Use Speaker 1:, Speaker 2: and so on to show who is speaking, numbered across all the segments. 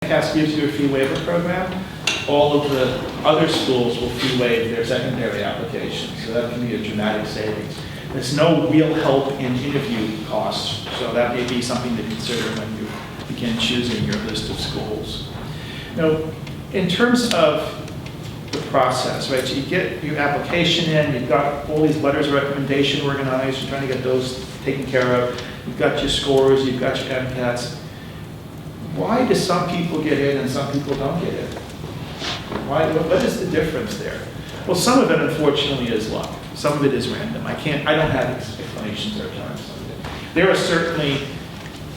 Speaker 1: MCAS gives you a fee waiver program, all of the other schools will fee waive their secondary applications. So that can be a dramatic savings. There's no real help in interview costs, so that may be something to consider when you begin choosing your list of schools. Now, in terms of the process, right, so you get your application in, you've got all these letters of recommendation organized, you're trying to get those taken care of, you've got your scores, you've got your MCATs. Why do some people get in and some people don't get in? What is the difference there? Well, some of it, unfortunately, is luck. Some of it is random. I don't have explanations or terms. There are certainly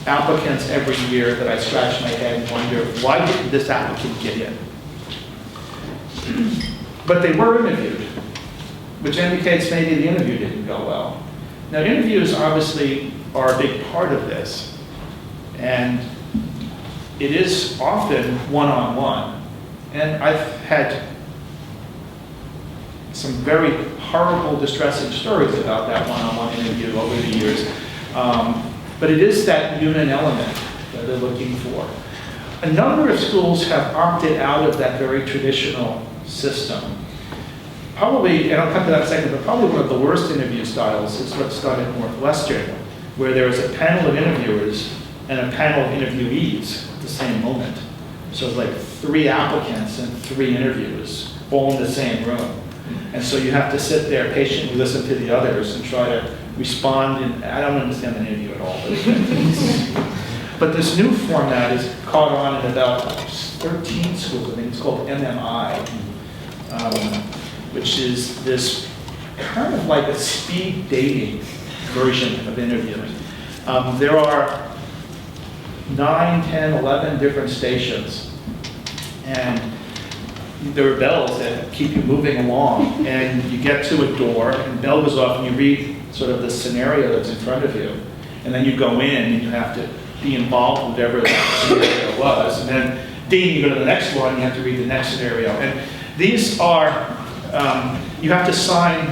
Speaker 1: applicants every year that I scratch my head and wonder, why didn't this applicant get in? But they were interviewed, which indicates maybe the interview didn't go well. Now, interviews obviously are a big part of this, and it is often one-on-one. And I've had some very horrible, distressing stories about that one-on-one interview over the years. But it is that human element that they're looking for. A number of schools have opted out of that very traditional system. Probably, and I'll come to that in a second, but probably one of the worst interview styles is what's done at Northwestern, where there is a panel of interviewers and a panel of interviewees at the same moment. So it's like 3 applicants and 3 interviewers, all in the same room. And so you have to sit there patiently listen to the others and try to respond. And I don't understand the interview at all. But this new format is caught on in about 13 schools. I think it's called MMI, which is this kind of like a speed dating version of interviewing. There are 9, 10, 11 different stations. And there are bells that keep you moving along. And you get to a door, and the bell goes off, and you read sort of the scenario that's in front of you. And then you go in, and you have to be involved with whatever that scenario was. And then, you go to the next one, you have to read the next scenario. And these are, you have to sign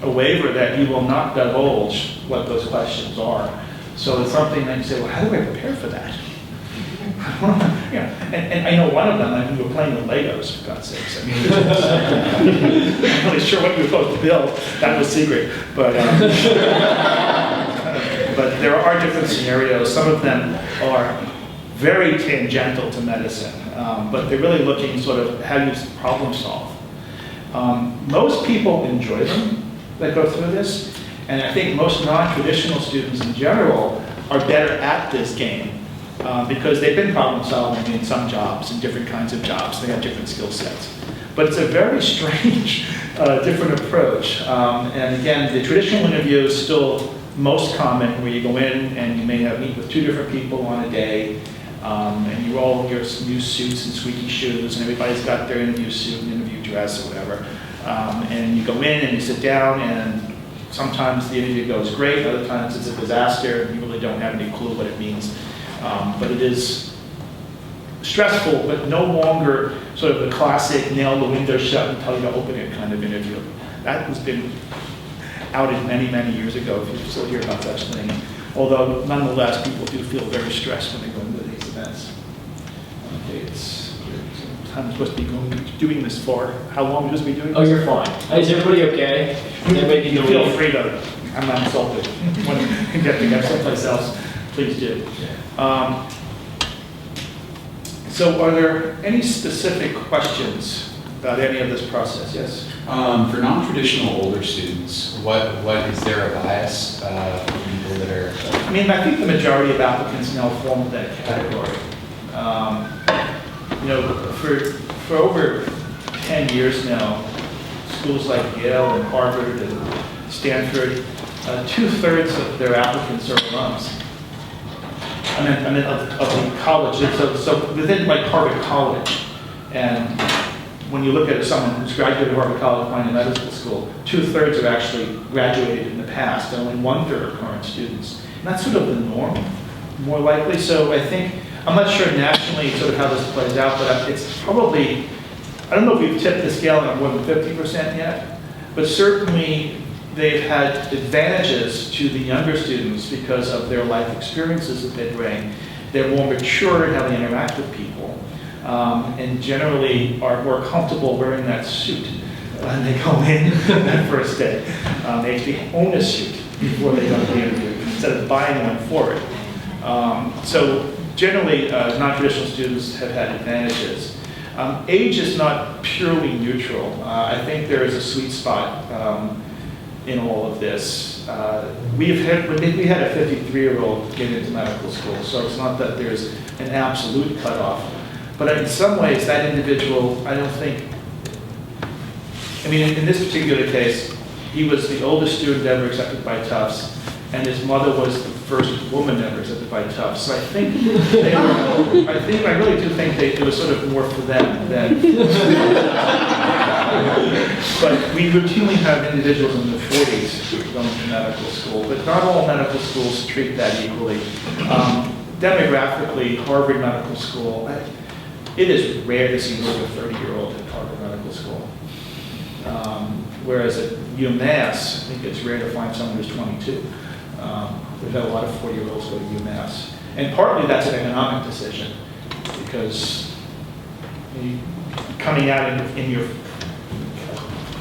Speaker 1: a waiver that you will not divulge what those questions are. So it's something that you say, well, how do I prepare for that? And I know one of them, we were playing with Legos, for God's sakes. I mean, I'm not really sure what you were supposed to build. That was secret. But there are different scenarios. Some of them are very tangential to medicine, but they're really looking sort of how you problem solve. Most people enjoy them that go through this, and I think most non-traditional students in general are better at this game because they've been problem solving in some jobs, in different kinds of jobs. They have different skill sets. But it's a very strange, different approach. And again, the traditional interview is still most common, where you go in and you may meet with 2 different people on a day, and you all wear new suits and squeaky shoes, and everybody's got their interview suit and interview dress or whatever. And you go in and you sit down, and sometimes the interview goes great, other times it's a disaster, and you really don't have any clue what it means. But it is stressful, but no longer sort of the classic nail the window shut and tell you to open it kind of interview. That has been outed many, many years ago, if you still hear about such thing. Although, nonetheless, people do feel very stressed when they go into these events. Okay, I'm supposed to be doing this for, how long are we supposed to be doing this?
Speaker 2: Oh, you're fine. Is everybody okay? Everybody
Speaker 1: You feel free to, I'm not insulted. When you get to go someplace else, please do. So are there any specific questions about any of this process? Yes?
Speaker 3: For non-traditional older students, what is there a bias for people that are?
Speaker 1: I mean, I think the majority of applicants now fall into that category. For over 10 years now, schools like Yale and Harvard and Stanford, 2/3 of their applicants are alums. I mean of the college. So within like Harvard College, and when you look at someone who's graduated Harvard College, applying to medical school, 2/3 have actually graduated in the past, and only 1/3 are current students. And that's sort of the norm, more likely. So I think, I'm not sure nationally sort of how this plays out, but it's probably, I don't know if we've tipped the scale at more than 50% yet, but certainly they've had advantages to the younger students because of their life experiences that they bring. They're more mature in how they interact with people, and generally are more comfortable wearing that suit when they go in that first day. They actually own a suit before they go to the interview, instead of buying one for it. So generally, non-traditional students have had advantages. Age is not purely neutral. I think there is a sweet spot in all of this. We had a 53-year-old get into medical school, so it's not that there's an absolute cutoff. But in some ways, that individual, I don't think, I mean, in this particular case, he was the oldest student ever accepted by Tufts, and his mother was the first woman ever accepted by Tufts. So I think they were, I really do think it was sort of more for them than. But we routinely have individuals in the 40s going to medical school, but not all medical schools treat that equally. Demographically, Harvard Medical School, it is rare to see more than a 30-year-old at Harvard Medical School. Whereas at UMass, I think it's rare to find someone who's 22. We've had a lot of 40-year-olds go to UMass. And partly that's an economic decision, because coming out in your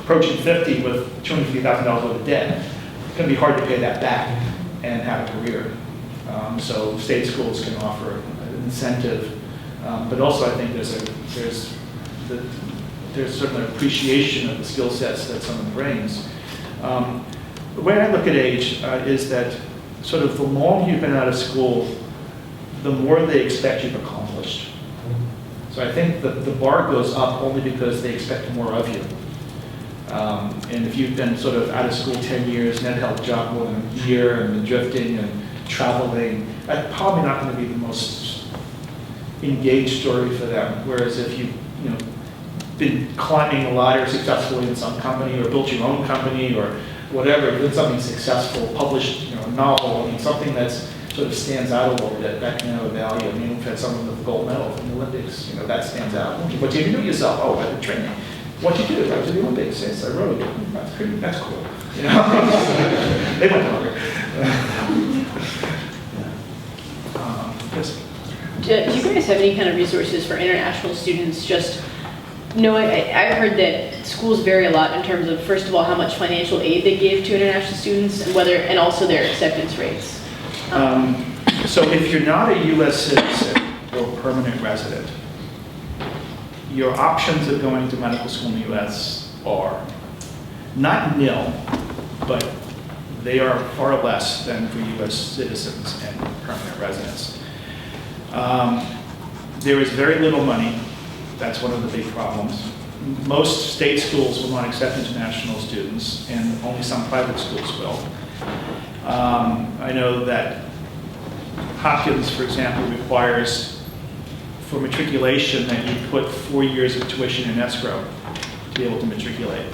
Speaker 1: approaching 50 with $250,000 worth of debt, it's going to be hard to pay that back and have a career. So state schools can offer an incentive, but also I think there's sort of an appreciation of the skill sets that someone brings. The way I look at age is that sort of the longer you've been out of school, the more they expect you've accomplished. So I think that the bar goes up only because they expect more of you. And if you've been sort of out of school 10 years, net held job more than a year, and been drifting and traveling, that's probably not going to be the most engaged story for them. Whereas if you've been climbing a ladder successfully in some company, or built your own company, or whatever, did something successful, published a novel, I mean, something that's sort of stands out a little bit, that can have a value. I mean, we've had someone with a gold medal from the Olympics, that stands out. What did you do yourself? Oh, I've been training. What did you do? I was at the Olympics. Yes, I rode. That's cool. They went longer. Yes.
Speaker 4: Do you guys have any kind of resources for international students? I heard that schools vary a lot in terms of, first of all, how much financial aid they give to international students, and also their acceptance rates.
Speaker 1: So if you're not a U.S. citizen or permanent resident, your options of going to medical school in the U.S. are not nil, but they are far less than for U.S. citizens and permanent residents. There is very little money. That's one of the big problems. Most state schools will not accept international students, and only some private schools will. I know that Hopkins, for example, requires for matriculation that you put 4 years of tuition in escrow to be able to matriculate,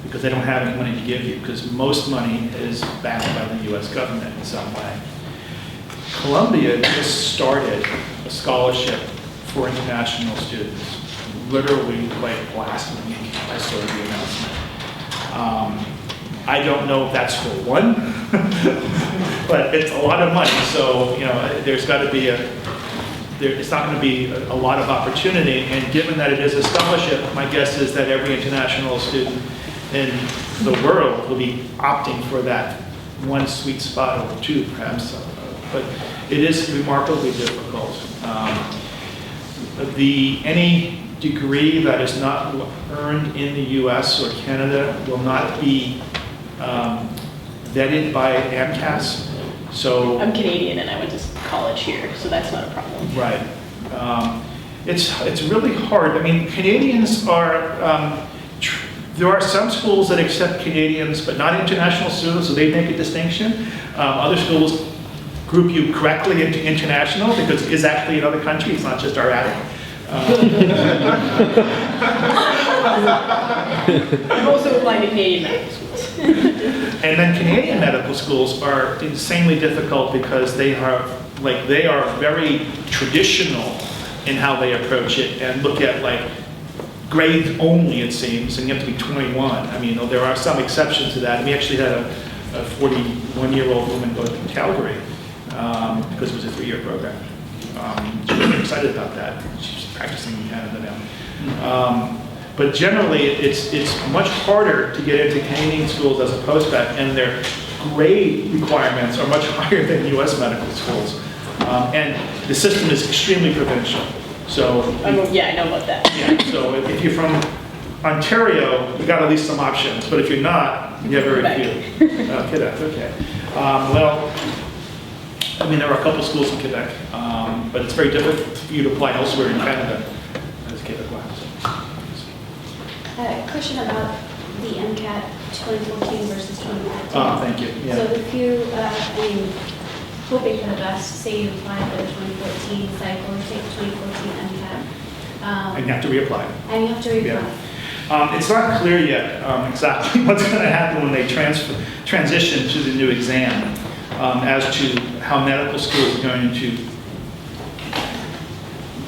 Speaker 1: because they don't have any money to give you, because most money is backed by the U.S. government in some way. Columbia just started a scholarship for international students, literally like last week I saw the announcement. I don't know if that's for one, but it's a lot of money, so there's got to be it's not going to be a lot of opportunity, and given that it is a scholarship, my guess is that every international student in the world will be opting for that one sweet spot or two, perhaps. But it is remarkably difficult. Any degree that is not earned in the U.S. or Canada will not be vetted by AMCAS. So
Speaker 4: I'm Canadian and I went to college here, so that's not a problem.
Speaker 1: Right. It's really hard. I mean, Canadians are, there are some schools that accept Canadians, but not international students, so they make a distinction. Other schools group you correctly into international because it is actually another country, it's not just our attic.
Speaker 4: I'm also applying to Canadian medical schools.
Speaker 1: And then Canadian medical schools are insanely difficult because they are very traditional in how they approach it and look at grades only, it seems, and you have to be 21. I mean, there are some exceptions to that. We actually had a 41-year-old woman go to Calgary because it was a 3-year program. She's really excited about that. She's practicing in Canada now. But generally, it's much harder to get into Canadian schools as a post-bac, and their grade requirements are much higher than US medical schools. And the system is extremely provincial. So,
Speaker 4: Yeah, I know about that.
Speaker 1: yeah, so if you're from Ontario, you got at least some options, but if you're not, you have very few. Quebec, okay. Well, I mean, there are a couple schools in Quebec, but it's very difficult for you to apply elsewhere in Canada as Quebecois.
Speaker 5: Question about the MCAT 2014 versus 2015.
Speaker 1: Thank you,
Speaker 5: So
Speaker 1: yeah.
Speaker 5: if you, hoping for the best, say you apply for the 2014 cycle, you take the 2014 MCAT.
Speaker 1: And you have to reapply.
Speaker 5: And you have to reapply.
Speaker 1: Yeah. It's not clear yet exactly what's going to happen when they transition to the new exam as to how medical schools are going to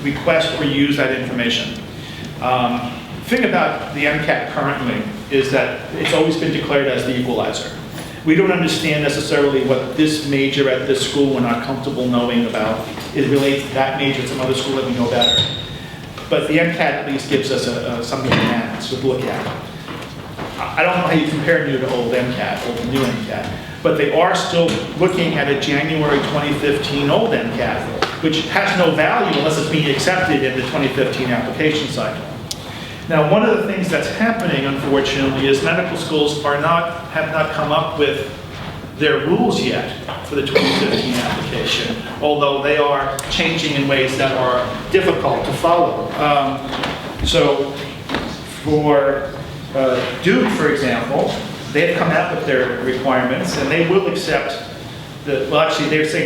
Speaker 1: request or use that information. The thing about the MCAT currently is that it's always been declared as the equalizer. We don't understand necessarily what this major at this school we're not comfortable knowing about. It relates to that major at some other school that we know better. But the MCAT at least gives us something to look at. I don't know how you compare new to old MCAT, old to new MCAT, but they are still looking at a January 2015 old MCAT, which has no value unless it's being accepted in the 2015 application cycle. Now, one of the things that's happening, unfortunately, is medical schools have not come up with their rules yet for the 2015 application, although they are changing in ways that are difficult to follow. So for Duke, for example, they've come out with their requirements, and they will accept well, actually, they're saying